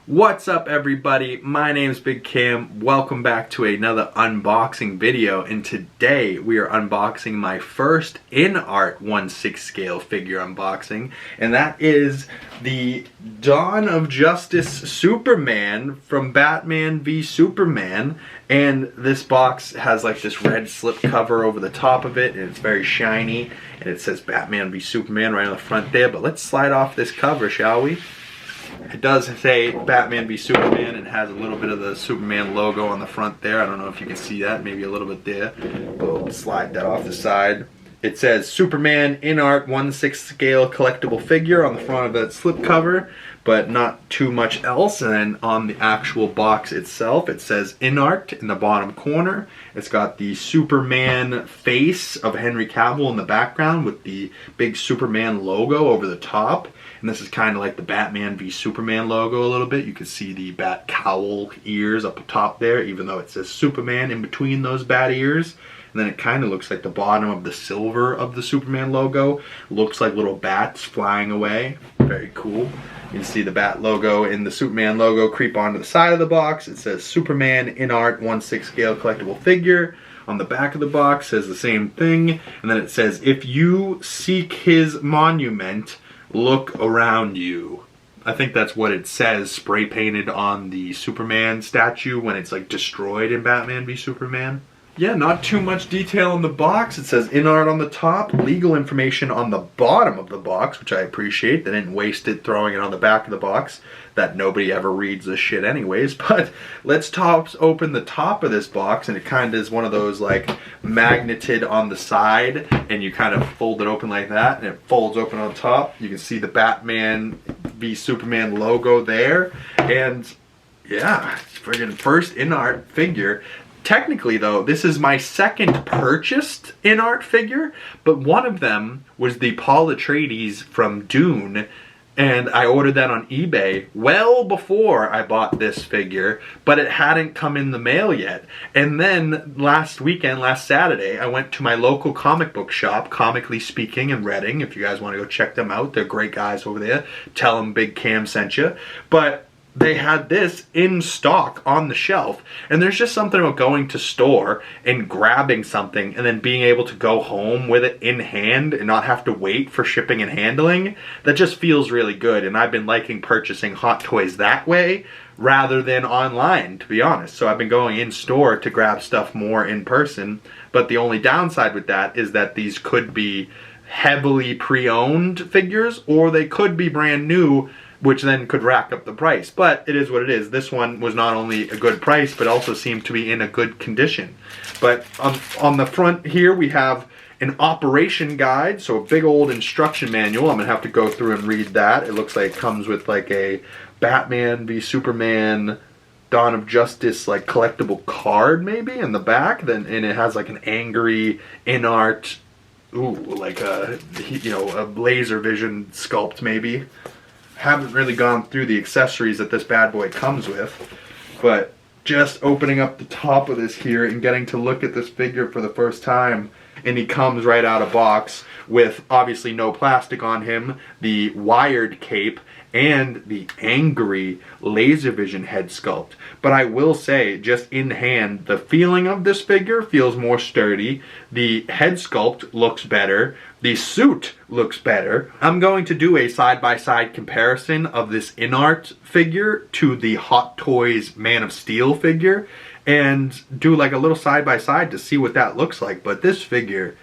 What's up everybody, my name's Big Cam. Welcome back to another unboxing video, and today we are unboxing my first Inart 1/6 scale figure unboxing, and that is the Dawn of Justice Superman from Batman v Superman. And this box has like this red slip cover over the top of it, and it's very shiny, and it says Batman v Superman right on the front there. But let's slide off this cover, shall we? It does say Batman v Superman and has a little bit of the Superman logo on the front there. I don't know if you can see that, maybe a little bit there. We'll slide that off the side. It says Superman Inart 1/6 scale collectible figure on the front of that slip cover, but not too much else. And then on the actual box itself, it says Inart in the bottom corner. It's got the Superman face of Henry Cavill in the background with the big Superman logo over the top. And this is kind of like the Batman v Superman logo a little bit. You can see the bat cowl ears up top there, even though it says Superman in between those bat ears. And then it kind of looks like the bottom of the silver of the Superman logo. Looks like little bats flying away. Very cool. You can see the bat logo and the Superman logo creep onto the side of the box. It says Superman Inart 1/6 scale collectible figure. On the back of the box says the same thing. And then it says, if you seek his monument, look around you. I think that's what it says, spray painted on the Superman statue when it's like destroyed in Batman v Superman. Yeah, not too much detail in the box. It says Inart on the top, legal information on the bottom of the box, which I appreciate. They didn't waste it throwing it on the back of the box. That nobody ever reads this shit anyways. But let's open the top of this box, and it kind of is one of those like magneted on the side, and you kind of fold it open like that, and it folds open on top. You can see the Batman v Superman logo there, and yeah, it's friggin' first Inart figure. Technically though, this is my second purchased Inart figure, but one of them was the Paul Atreides from Dune, and I ordered that on eBay well before I bought this figure, but it hadn't come in the mail yet. And then last weekend, last Saturday, I went to my local comic book shop, Comically Speaking in Reading. If you guys want to go check them out, they're great guys over there. Tell them Big Cam sent you. But they had this in stock on the shelf, and there's just something about going to store and grabbing something and then being able to go home with it in hand and not have to wait for shipping and handling that just feels really good. And I've been liking purchasing hot toys that way rather than online, to be honest. So I've been going in store to grab stuff more in person, but the only downside with that is that these could be heavily pre-owned figures, or they could be brand new, which then could rack up the price. But it is what it is. This one was not only a good price, but also seemed to be in a good condition. But on the front here, we have an operation guide, so a big old instruction manual. I'm gonna have to go through and read that. It looks like it comes with like a Batman v Superman Dawn of Justice like collectible card maybe in the back. And it has like an angry Inart, like a, you know, a laser vision sculpt maybe. Haven't really gone through the accessories that this bad boy comes with, but just opening up the top of this here and getting to look at this figure for the first time, and he comes right out of box with obviously no plastic on him, the wired cape, and the angry laser vision head sculpt. But I will say, just in hand, the feeling of this figure feels more sturdy. The head sculpt looks better. The suit looks better. I'm going to do a side-by-side comparison of this Inart figure to the Hot Toys Man of Steel figure, and do like a little side-by-side to see what that looks like. But this figure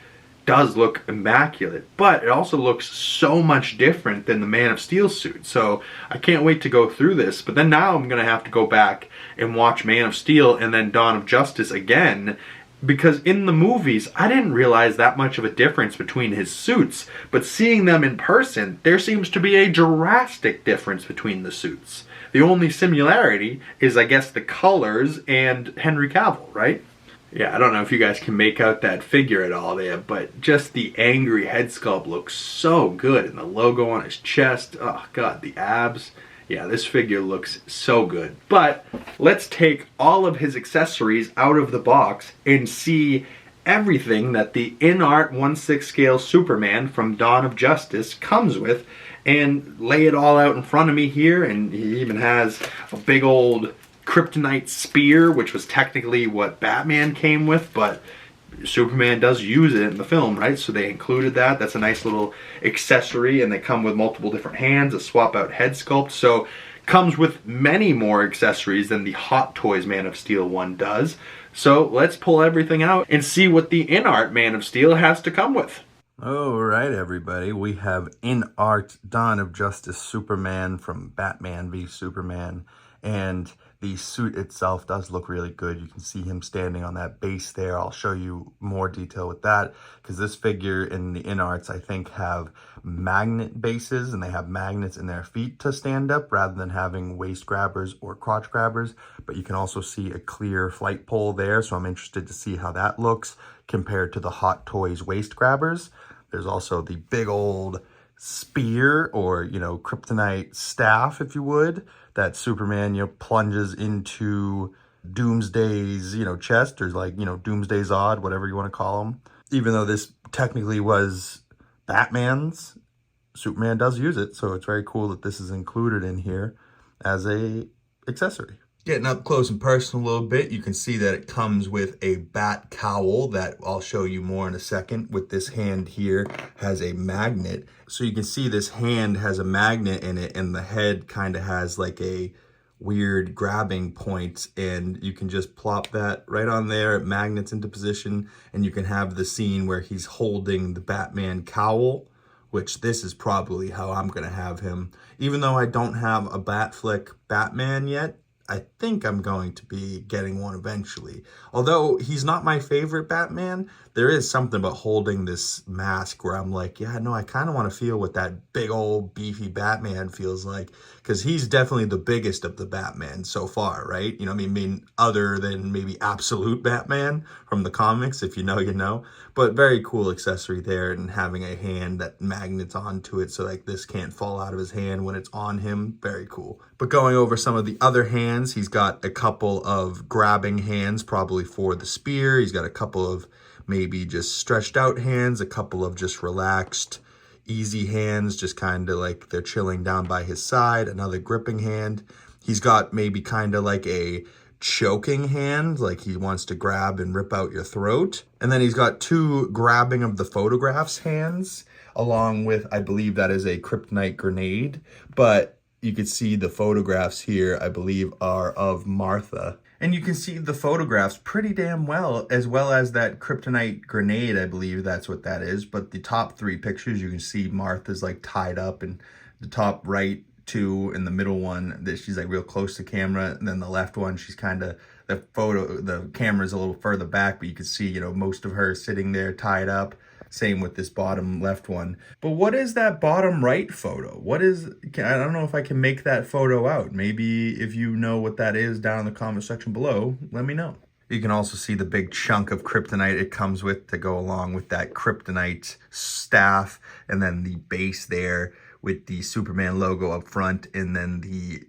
does look immaculate, but it also looks so much different than the Man of Steel suit. So I can't wait to go through this. But then now I'm gonna have to go back and watch Man of Steel and then Dawn of Justice again, because in the movies I didn't realize that much of a difference between his suits, but seeing them in person, there seems to be a drastic difference between the suits. The only similarity is, I guess, the colors and Henry Cavill, right? Yeah, I don't know if you guys can make out that figure at all there, but just the angry head sculpt looks so good, and the logo on his chest, oh god, the abs. Yeah, this figure looks so good. But let's take all of his accessories out of the box and see everything that the Inart 1/6 scale Superman from Dawn of Justice comes with, and lay it all out in front of me here. And he even has a big old kryptonite spear, which was technically what Batman came with, but Superman does use it in the film, right? So they included that. That's a nice little accessory, and they come with multiple different hands, a swap out head sculpt. So comes with many more accessories than the Hot Toys Man of Steel one does. So let's pull everything out and see what the Inart Man of Steel has to come with. All right, everybody, we have Inart Dawn of Justice Superman from Batman v Superman, and the suit itself does look really good. You can see him standing on that base there. I'll show you more detail with that, because this figure in the Inarts, I think, have magnet bases, and they have magnets in their feet to stand up rather than having waist grabbers or crotch grabbers. But you can also see a clear flight pole there, so I'm interested to see how that looks compared to the Hot Toys waist grabbers. There's also the big old spear, or, you know, kryptonite staff, if you would, that Superman, you know, plunges into Doomsday's, you know, chest, or like, you know, Doomsday Zod, whatever you want to call him. Even though this technically was Batman's, Superman does use it, so it's very cool that this is included in here as a accessory. Getting up close and personal a little bit, you can see that it comes with a bat cowl that I'll show you more in a second. With this hand here has a magnet. So you can see this hand has a magnet in it, and the head kind of has like a weird grabbing point, and you can just plop that right on there. It magnets into position, and you can have the scene where he's holding the Batman cowl, which this is probably how I'm going to have him. Even though I don't have a Batfleck Batman yet, I think I'm going to be getting one eventually. Although he's not my favorite Batman, there is something about holding this mask where I'm like, yeah, no, I kind of want to feel what that big old beefy Batman feels like, because he's definitely the biggest of the Batman so far, right? You know, I mean, other than maybe Absolute Batman from the comics, if you know, you know. But very cool accessory there, and having a hand that magnets onto it so like this can't fall out of his hand when it's on him. Very cool. But going over some of the other hands, he's got a couple of grabbing hands, probably for the spear. He's got a couple of maybe just stretched out hands, a couple of just relaxed, easy hands, just kind of like they're chilling down by his side, another gripping hand. He's got maybe kind of like a choking hand, like he wants to grab and rip out your throat. And then he's got two grabbing of the photographs hands, along with, I believe that is a kryptonite grenade. But you can see the photographs here, I believe, are of Martha. And you can see the photographs pretty damn well as that kryptonite grenade, I believe that's what that is. But the top three pictures, you can see Martha's like tied up, and the top right two, and the middle one that she's like real close to camera, and then the left one, she's kind of, the camera's a little further back, but you can see, you know, most of her sitting there tied up. Same with this bottom left one. But what is that bottom right photo? What is, I don't know if I can make that photo out. Maybe if you know what that is down in the comment section below, let me know. You can also see the big chunk of kryptonite it comes with to go along with that kryptonite staff, and then the base there with the Superman logo up front, and then the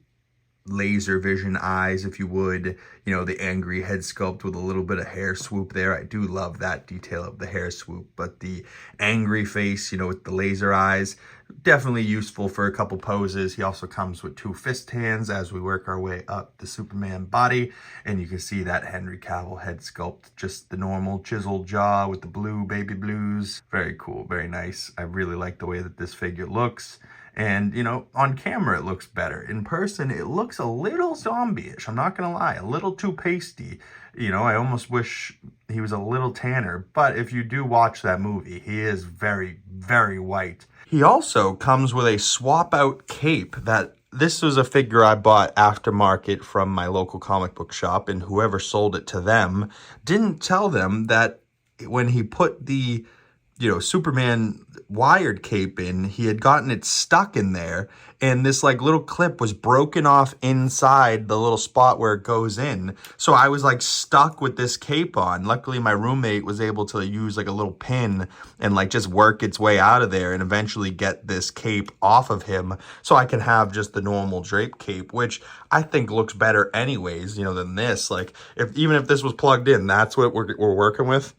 laser vision eyes, if you would, you know, the angry head sculpt with a little bit of hair swoop there. I do love that detail of the hair swoop, but the angry face, you know, with the laser eyes, definitely useful for a couple poses. He also comes with two fist hands as we work our way up the Superman body, and you can see that Henry Cavill head sculpt, just the normal chiseled jaw with the blue baby blues. Very cool, very nice. I really like the way that this figure looks. And, you know, on camera, it looks better. In person, it looks a little zombie-ish. I'm not going to lie, a little too pasty. You know, I almost wish he was a little tanner. But if you do watch that movie, he is very, very white. He also comes with a swap-out cape that this was a figure I bought aftermarket from my local comic book shop, and whoever sold it to them didn't tell them that when he put the, you know, Superman wired cape in, he had gotten it stuck in there, and this like little clip was broken off inside the little spot where it goes in. So I was like stuck with this cape on. Luckily my roommate was able to use like a little pin and like just work its way out of there and eventually get this cape off of him, so I can have just the normal drape cape, which I think looks better anyways, you know, than this. Like, even if this was plugged in, that's what we're working with.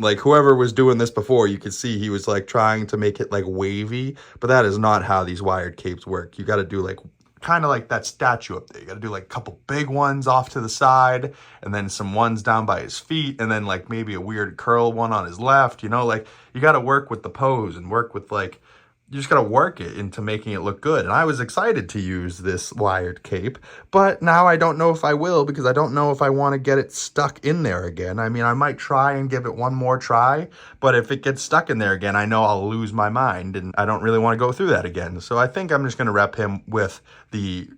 Like whoever was doing this before, you could see he was like trying to make it like wavy, but that is not how these wired capes work. You got to do like kind of like that statue up there. You got to do like a couple big ones off to the side, and then some ones down by his feet, and then like maybe a weird curl one on his left, you know, like you got to work with the pose and work with like, you just got to work it into making it look good. And I was excited to use this wired cape, but now I don't know if I will, because I don't know if I want to get it stuck in there again. I mean, I might try and give it one more try, but if it gets stuck in there again, I know I'll lose my mind, and I don't really want to go through that again. So I think I'm just going to rep him with the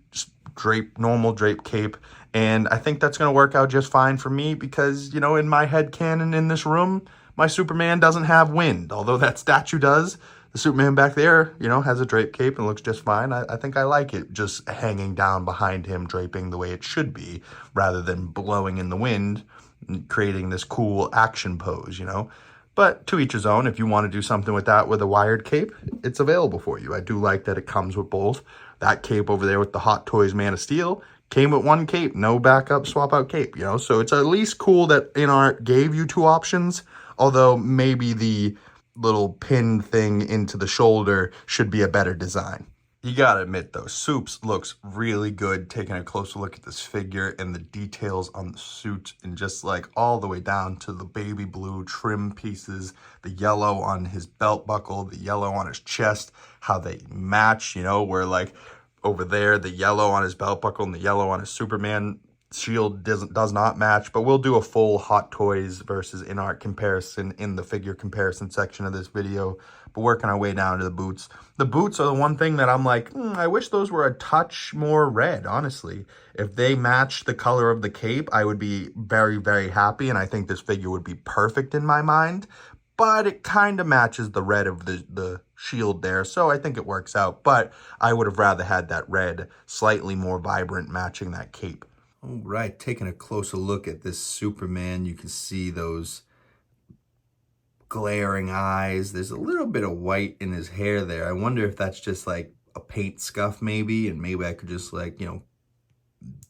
normal drape cape, and I think that's going to work out just fine for me, because, you know, in my head canon in this room, my Superman doesn't have wind, although that statue does. The Superman back there, you know, has a drape cape and looks just fine. I think I like it just hanging down behind him, draping the way it should be, rather than blowing in the wind and creating this cool action pose, you know. But to each his own. If you want to do something with that with a wired cape, it's available for you. I do like that it comes with both. That cape over there with the Hot Toys Man of Steel came with one cape, no backup swap out cape, you know. So it's at least cool that Inart gave you two options, although maybe the little pin thing into the shoulder should be a better design. You gotta admit though, Supes looks really good taking a closer look at this figure and the details on the suit, and just like all the way down to the baby blue trim pieces, the yellow on his belt buckle, the yellow on his chest, how they match, you know, where like over there, the yellow on his belt buckle and the yellow on his Superman shield does not match. But we'll do a full Hot Toys versus Inart comparison in the figure comparison section of this video. But working our way down to the boots. The boots are the one thing that I'm like, I wish those were a touch more red, honestly. If they matched the color of the cape, I would be very, very happy, and I think this figure would be perfect in my mind. But it kind of matches the red of the shield there, so I think it works out. But I would have rather had that red slightly more vibrant matching that cape. All right, taking a closer look at this Superman, you can see those glaring eyes. There's a little bit of white in his hair there. I wonder if that's just like a paint scuff maybe, and maybe I could just like, you know,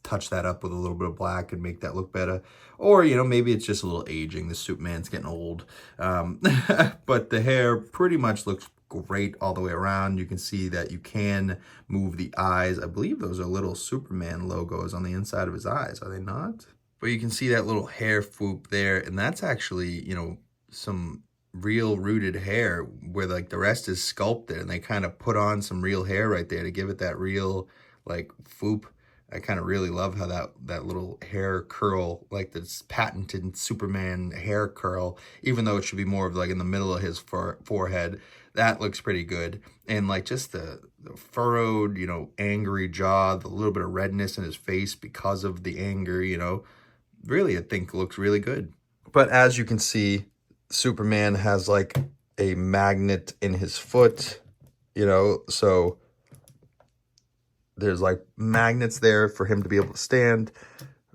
touch that up with a little bit of black and make that look better. Or, you know, maybe it's just a little aging. The Superman's getting old. But the hair pretty much looks great all the way around. You can see that you can move the eyes. I believe those are little Superman logos on the inside of his eyes, are they not? But you can see that little hair swoop there, and that's actually, you know, some real rooted hair, where like the rest is sculpted, and they kind of put on some real hair right there to give it that real like swoop. I kind of really love how that little hair curl, like this patented Superman hair curl, even though it should be more of like in the middle of his forehead. That looks pretty good. And like just the furrowed, you know, angry jaw, the little bit of redness in his face because of the anger, you know, really I think looks really good. But as you can see, Superman has like a magnet in his foot, you know, so there's like magnets there for him to be able to stand.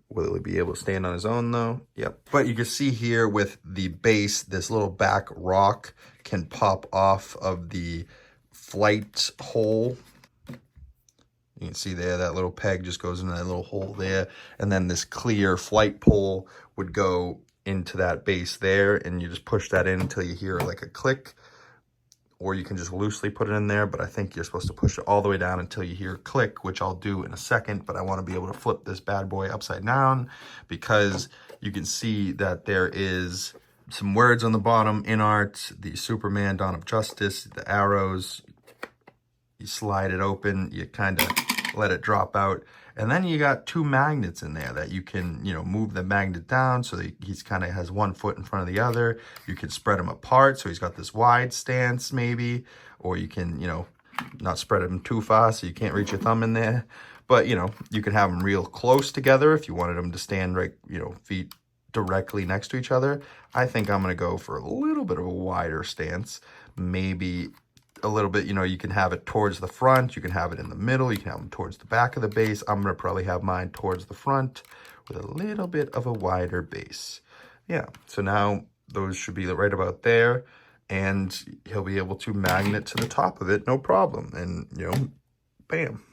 Will he be able to stand on his own though? Yep. But you can see here with the base, this little back rock can pop off of the flight hole. You can see there, that little peg just goes into that little hole there. And then this clear flight pole would go into that base there, and you just push that in until you hear like a click. Or you can just loosely put it in there, but I think you're supposed to push it all the way down until you hear a click, which I'll do in a second. But I want to be able to flip this bad boy upside down, because you can see that there is some words on the bottom, Inart, the Superman, Dawn of Justice, the arrows. You slide it open, you kind of let it drop out. And then you got two magnets in there that you can, you know, move the magnet down so that he's kind of has one foot in front of the other. You can spread them apart so he's got this wide stance maybe, or you can, you know, not spread them too far so you can't reach your thumb in there. But, you know, you can have them real close together if you wanted them to stand right, you know, feet directly next to each other. I think I'm going to go for a little bit of a wider stance, maybe a little bit, you know, you can have it towards the front, you can have it in the middle, you can have them towards the back of the base. I'm going to probably have mine towards the front with a little bit of a wider base. Yeah, so now those should be right about there, and he'll be able to magnet to the top of it, no problem. And, you know, bam,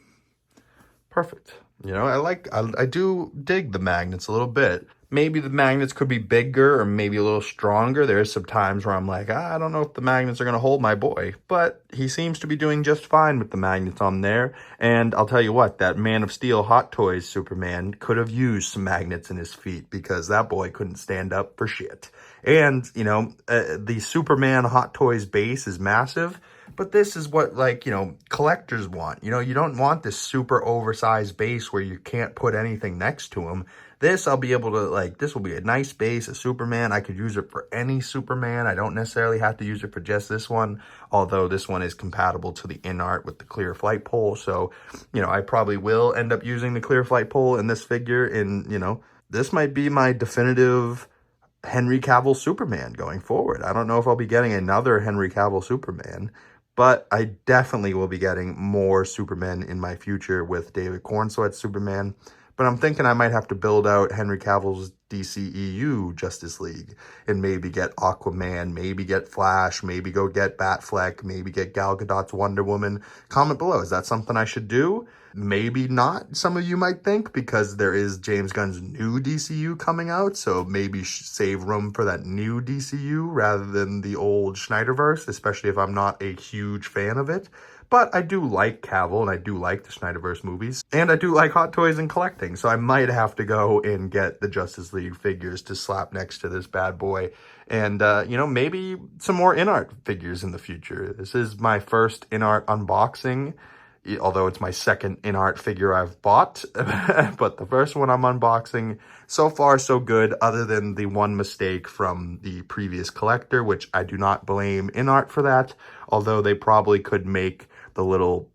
perfect. You know, I do dig the magnets a little bit, Maybe the magnets could be bigger or maybe a little stronger. There's some times where I'm like, I don't know if the magnets are going to hold my boy. But he seems to be doing just fine with the magnets on there. And I'll tell you what, that Man of Steel Hot Toys Superman could have used some magnets in his feet because that boy couldn't stand up for shit. And, you know, the Superman Hot Toys base is massive. But this is what, like, you know, collectors want. You know, you don't want this super oversized base where you can't put anything next to him. This, I'll be able to, like, this will be a nice base, a Superman. I could use it for any Superman. I don't necessarily have to use it for just this one, although this one is compatible to the Inart with the clear flight pole. So, you know, I probably will end up using the clear flight pole in this figure. And, you know, this might be my definitive Henry Cavill Superman going forward. I don't know if I'll be getting another Henry Cavill Superman, but I definitely will be getting more Supermen in my future with David Cornsweat's Superman. But I'm thinking I might have to build out Henry Cavill's DCEU Justice League and maybe get Aquaman, maybe get Flash, maybe go get Batfleck, maybe get Gal Gadot's Wonder Woman. Comment below, is that something I should do? Maybe not, some of you might think, because there is James Gunn's new DCU coming out, so maybe save room for that new DCU rather than the old Snyderverse, especially if I'm not a huge fan of it. But I do like Cavill, and I do like the Snyderverse movies, and I do like Hot Toys and collecting, so I might have to go and get the Justice League figures to slap next to this bad boy, and, you know, maybe some more Inart figures in the future. This is my first Inart unboxing, although it's my second Inart figure I've bought, but the first one I'm unboxing. So far, so good, other than the one mistake from the previous collector, which I do not blame Inart for that, although they probably could make the little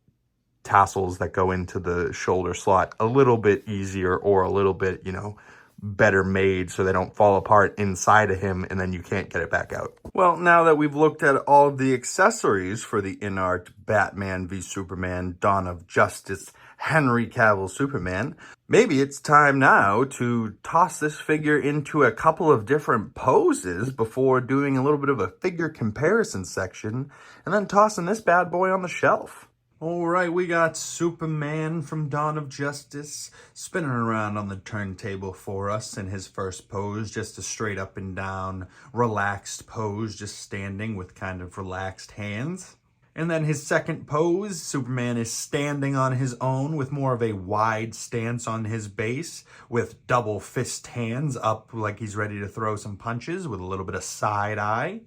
tassels that go into the shoulder slot a little bit easier or a little bit, you know, better made so they don't fall apart inside of him and then you can't get it back out. Well, now that we've looked at all of the accessories for the Inart Batman v Superman Dawn of Justice Henry Cavill Superman, maybe it's time now to toss this figure into a couple of different poses before doing a little bit of a figure comparison section and then tossing this bad boy on the shelf. All right, we got Superman from Dawn of Justice spinning around on the turntable for us in his first pose, just a straight up and down, relaxed pose, just standing with kind of relaxed hands. And then his second pose, Superman is standing on his own with more of a wide stance on his base, with double fist hands up like he's ready to throw some punches with a little bit of side eye.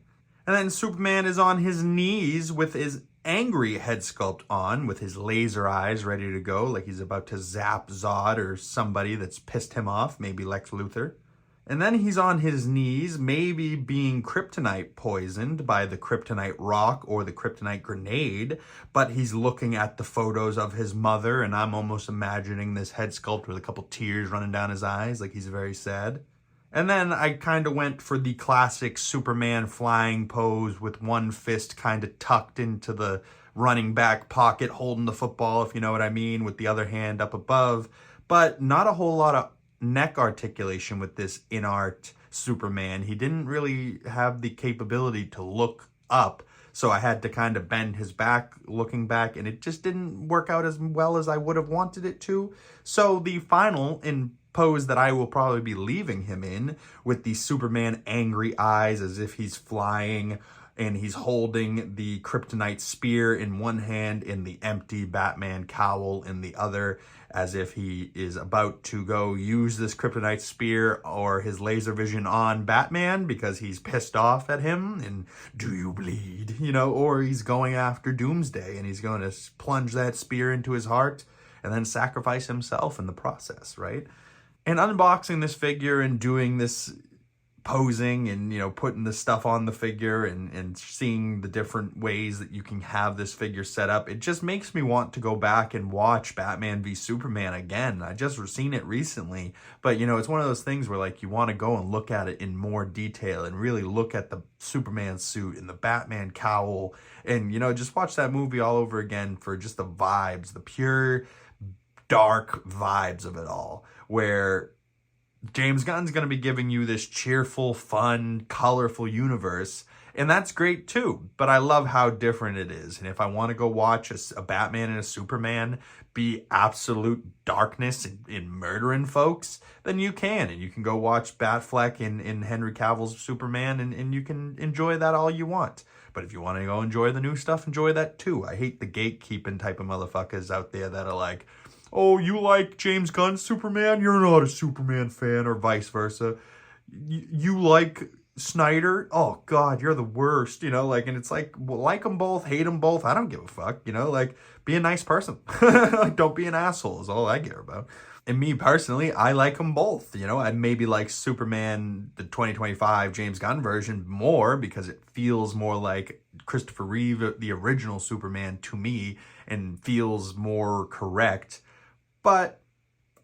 And then Superman is on his knees with his angry head sculpt on, with his laser eyes ready to go, like he's about to zap Zod or somebody that's pissed him off, maybe Lex Luthor. And then he's on his knees, maybe being kryptonite poisoned by the kryptonite rock or the kryptonite grenade, but he's looking at the photos of his mother, and I'm almost imagining this head sculpt with a couple tears running down his eyes, like he's very sad. And then I kind of went for the classic Superman flying pose with one fist kind of tucked into the running back pocket, holding the football, if you know what I mean, with the other hand up above. But not a whole lot of neck articulation with this Inart Superman. He didn't really have the capability to look up, so I had to kind of bend his back looking back, and it just didn't work out as well as I would have wanted it to. So the final pose that I will probably be leaving him in, with the Superman angry eyes as if he's flying, and he's holding the kryptonite spear in one hand and the empty Batman cowl in the other, as if he is about to go use this kryptonite spear or his laser vision on Batman because he's pissed off at him and do you bleed, you know, or he's going after Doomsday and he's going to plunge that spear into his heart and then sacrifice himself in the process, right? And unboxing this figure and doing this posing and, you know, putting the stuff on the figure and seeing the different ways that you can have this figure set up, it just makes me want to go back and watch Batman v Superman again. I just seen it recently, but, you know, it's one of those things where, like, you want to go and look at it in more detail and really look at the Superman suit and the Batman cowl and, you know, just watch that movie all over again for just the vibes, the pure dark vibes of it all, where James Gunn's going to be giving you this cheerful, fun, colorful universe, and that's great too. But I love how different it is. And if I want to go watch a Batman and a Superman be absolute darkness and murdering folks, then you can. And you can go watch Batfleck in Henry Cavill's Superman, and you can enjoy that all you want. But if you want to go enjoy the new stuff, enjoy that too. I hate the gatekeeping type of motherfuckers out there that are like, oh, you like James Gunn's Superman? You're not a Superman fan, or vice versa. You like Snyder? Oh, God, you're the worst, you know? Like, and it's like, well, like them both, hate them both. I don't give a fuck, you know? Like, be a nice person. Like, don't be an asshole is all I care about. And me personally, I like them both, you know? I maybe like Superman, the 2025 James Gunn version more because it feels more like Christopher Reeve, the original Superman, to me, and feels more correct. But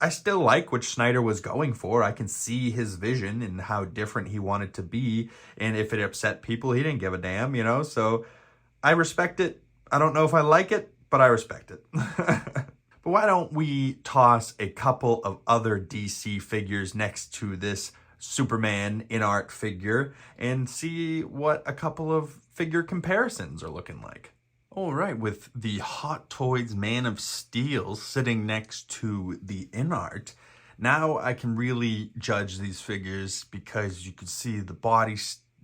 I still like what Snyder was going for. I can see his vision and how different he wanted to be. And if it upset people, he didn't give a damn, you know? So I respect it. I don't know if I like it, but I respect it. But why don't we toss a couple of other DC figures next to this Superman Inart figure and see what a couple of figure comparisons are looking like. All right, with the Hot Toys Man of Steel sitting next to the Inart, now I can really judge these figures because you can see the body,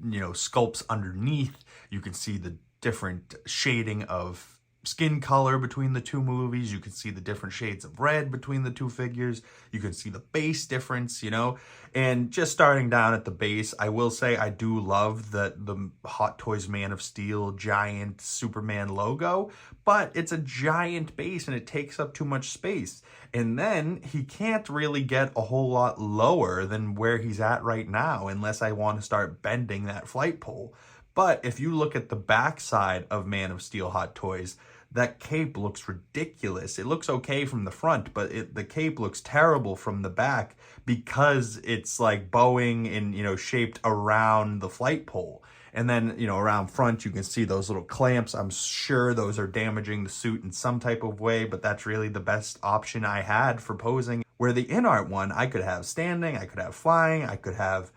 you know, sculpts underneath. You can see the different shading of skin color between the two movies. You can see the different shades of red between the two figures. You can see the base difference, you know. And just starting down at the base, I will say I do love the Hot Toys Man of Steel giant Superman logo, but it's a giant base and it takes up too much space. And then he can't really get a whole lot lower than where he's at right now unless I want to start bending that flight pole. But if you look at the backside of Man of Steel Hot Toys, that cape looks ridiculous. It looks okay from the front, but the cape looks terrible from the back because it's like bowing and, you know, shaped around the flight pole. And then, you know, around front, you can see those little clamps. I'm sure those are damaging the suit in some type of way, but that's really the best option I had for posing. Where the Inart one, I could have standing, I could have flying, I could have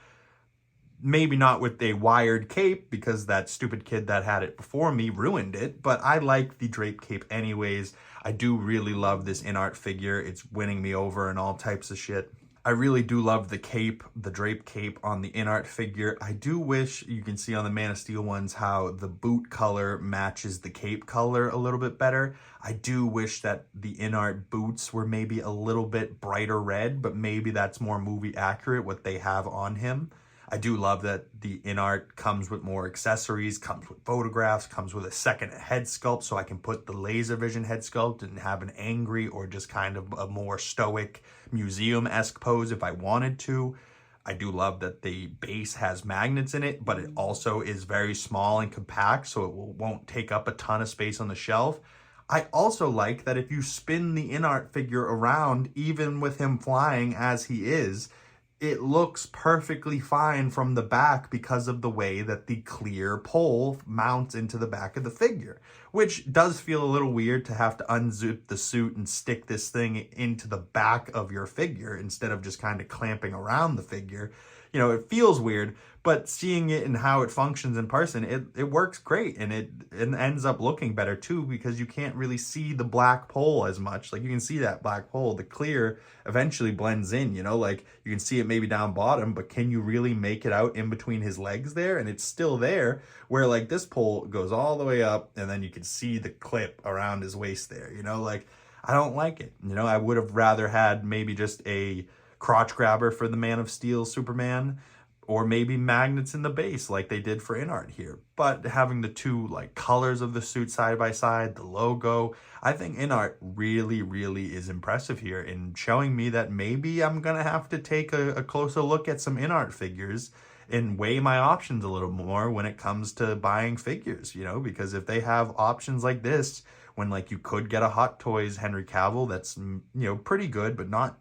maybe not with a wired cape because that stupid kid that had it before me ruined it, but I like the draped cape anyways. I do really love this Inart figure. It's winning me over and all types of shit. I really do love the cape, the draped cape on the Inart figure. I do wish you can see on the Man of Steel ones how the boot color matches the cape color a little bit better. I do wish that the Inart boots were maybe a little bit brighter red, but maybe that's more movie accurate what they have on him. I do love that the Inart comes with more accessories, comes with photographs, comes with a second head sculpt so I can put the laser vision head sculpt and have an angry or just kind of a more stoic museum-esque pose if I wanted to. I do love that the base has magnets in it, but it also is very small and compact so it won't take up a ton of space on the shelf. I also like that if you spin the Inart figure around, even with him flying as he is, it looks perfectly fine from the back because of the way that the clear pole mounts into the back of the figure, which does feel a little weird to have to unzip the suit and stick this thing into the back of your figure instead of just kind of clamping around the figure. You know, it feels weird, but seeing it and how it functions in person, it works great, and it ends up looking better too because you can't really see the black pole as much. Like, you can see that black pole, the clear eventually blends in, you know, like you can see it maybe down bottom, but can you really make it out in between his legs there? And it's still there, where like this pole goes all the way up and then you can see the clip around his waist there, you know, like I don't like it. You know, I would have rather had maybe just a crotch grabber for the Man of Steel Superman, or maybe magnets in the base like they did for Inart here. But having the two like colors of the suit side by side, the logo, I think Inart really, really is impressive here in showing me that maybe I'm gonna have to take a closer look at some Inart figures and weigh my options a little more when it comes to buying figures, you know, because if they have options like this, when like you could get a Hot Toys Henry Cavill that's, you know, pretty good, but not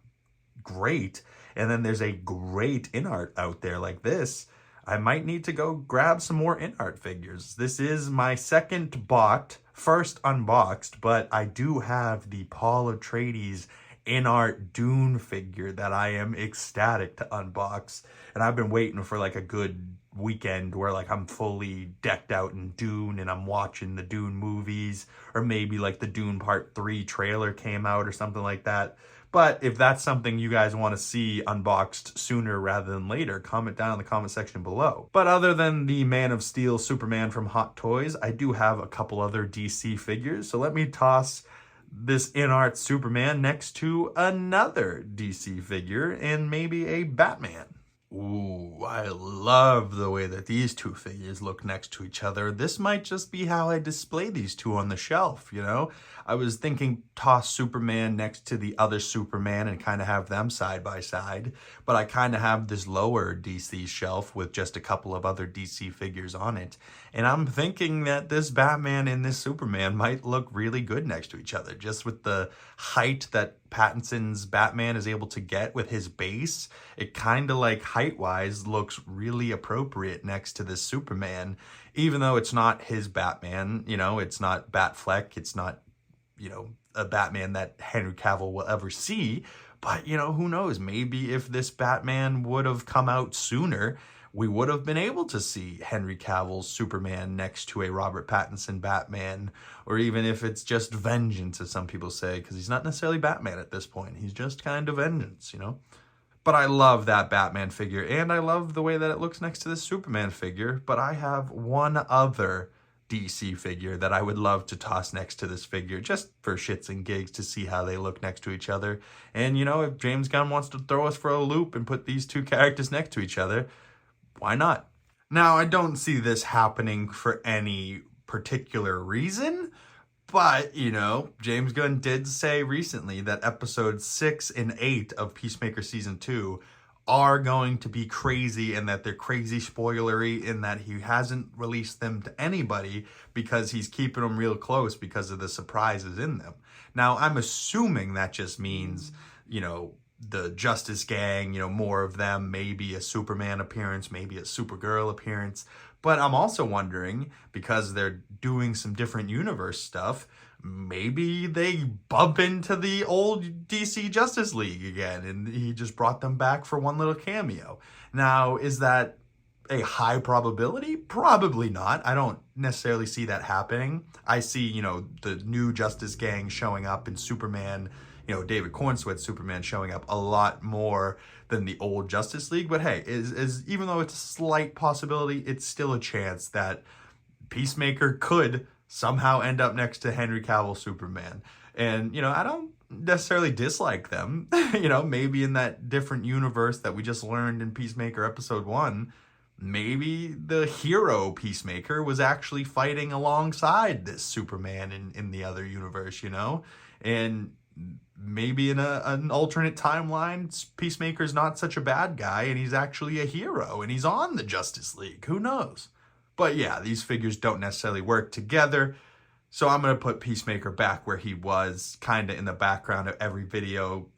great, and then there's a great Inart out there like this, I might need to go grab some more Inart figures. This is my second bought, first unboxed, but I do have the Paul Atreides Inart Dune figure that I am ecstatic to unbox. And I've been waiting for like a good weekend where like I'm fully decked out in Dune and I'm watching the Dune movies, or maybe like the Dune Part 3 trailer came out or something like that. But if that's something you guys want to see unboxed sooner rather than later, comment down in the comment section below. But other than the Man of Steel Superman from Hot Toys, I do have a couple other DC figures. So let me toss this Inart Superman next to another DC figure and maybe a Batman. Ooh, I love the way that these two figures look next to each other. This might just be how I display these two on the shelf, you know? I was thinking toss Superman next to the other Superman and kind of have them side by side, but I kind of have this lower DC shelf with just a couple of other DC figures on it. And I'm thinking that this Batman and this Superman might look really good next to each other, just with the height that Pattinson's Batman is able to get with his base. It kind of like height-wise looks really appropriate next to this Superman, even though it's not his Batman, you know, it's not Batfleck, it's not, you know, a Batman that Henry Cavill will ever see. But, you know, who knows? Maybe if this Batman would have come out sooner, we would have been able to see Henry Cavill's Superman next to a Robert Pattinson Batman, or even if it's just Vengeance, as some people say, because he's not necessarily Batman at this point. He's just kind of Vengeance, you know? But I love that Batman figure, and I love the way that it looks next to this Superman figure, but I have one other DC figure that I would love to toss next to this figure, just for shits and gigs to see how they look next to each other. And, you know, if James Gunn wants to throw us for a loop and put these two characters next to each other, why not? Now, I don't see this happening for any particular reason, but, you know, James Gunn did say recently that episodes 6 and 8 of Peacemaker Season 2 are going to be crazy, and that they're crazy spoilery, in that he hasn't released them to anybody because he's keeping them real close because of the surprises in them. Now, I'm assuming that just means, you know, the Justice Gang, you know, more of them, maybe a Superman appearance, maybe a Supergirl appearance. But I'm also wondering, because they're doing some different universe stuff, maybe they bump into the old DC Justice League again, and he just brought them back for one little cameo. Now, is that a high probability? Probably not. I don't necessarily see that happening. I see, you know, the new Justice Gang showing up in Superman, you know, David Cornsweet's Superman showing up a lot more than the old Justice League. But hey, even though it's a slight possibility, it's still a chance that Peacemaker could somehow end up next to Henry Cavill Superman. And, you know, I don't necessarily dislike them. You know, maybe in that different universe that we just learned in Peacemaker episode 1, maybe the hero Peacemaker was actually fighting alongside this Superman in the other universe, you know? And maybe in an alternate timeline, Peacemaker's not such a bad guy and he's actually a hero and he's on the Justice League. Who knows? But yeah, these figures don't necessarily work together. So I'm going to put Peacemaker back where he was, kind of in the background of every video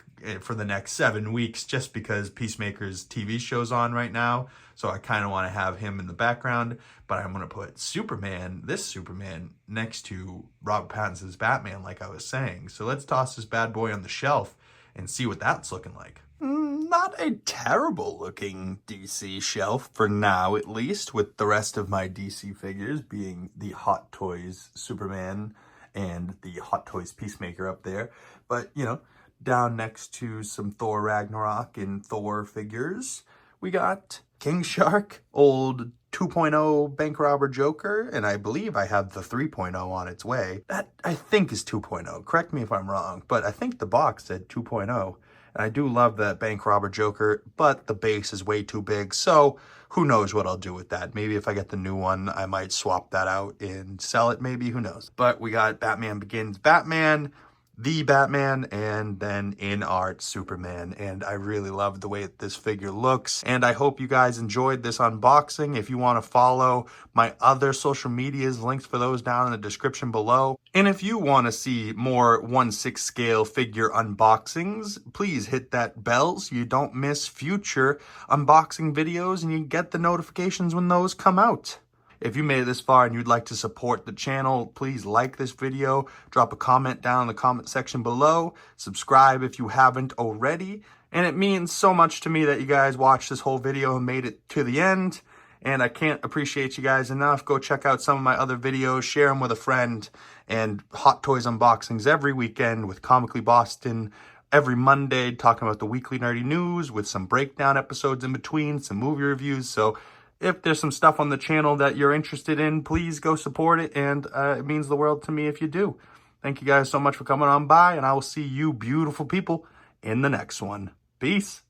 for the next 7 weeks, just because Peacemaker's TV show's on right now. So I kind of want to have him in the background. But I'm going to put Superman, this Superman, next to Robert Pattinson's Batman, like I was saying. So let's toss this bad boy on the shelf and see what that's looking like. Not a terrible looking DC shelf for now, at least, with the rest of my DC figures being the Hot Toys Superman and the Hot Toys Peacemaker up there. But, you know, down next to some Thor Ragnarok and Thor figures, we got King Shark, old 2.0 bank robber Joker, and I believe I have the 3.0 on its way. That, I think, is 2.0. Correct me if I'm wrong, but I think the box said 2.0. And I do love that bank robber Joker, but the base is way too big, so who knows what I'll do with that. Maybe if I get the new one, I might swap that out and sell it, maybe, who knows. But we got Batman Begins Batman, the Batman, and then Inart Superman. And I really love the way this figure looks. And I hope you guys enjoyed this unboxing. If you want to follow my other social medias, links for those down in the description below. And if you want to see more 1/6 scale figure unboxings, please hit that bell so you don't miss future unboxing videos and you get the notifications when those come out. If you made it this far and you'd like to support the channel, please like this video, drop a comment down in the comment section below, subscribe if you haven't already, and it means so much to me that you guys watched this whole video and made it to the end, and I can't appreciate you guys enough. Go check out some of my other videos, share them with a friend, and Hot Toys unboxings every weekend with Comically Boston every Monday, talking about the weekly nerdy news with some breakdown episodes in between, some movie reviews. So if there's some stuff on the channel that you're interested in, please go support it, and it means the world to me if you do. Thank you guys so much for coming on by, and I will see you beautiful people in the next one. Peace.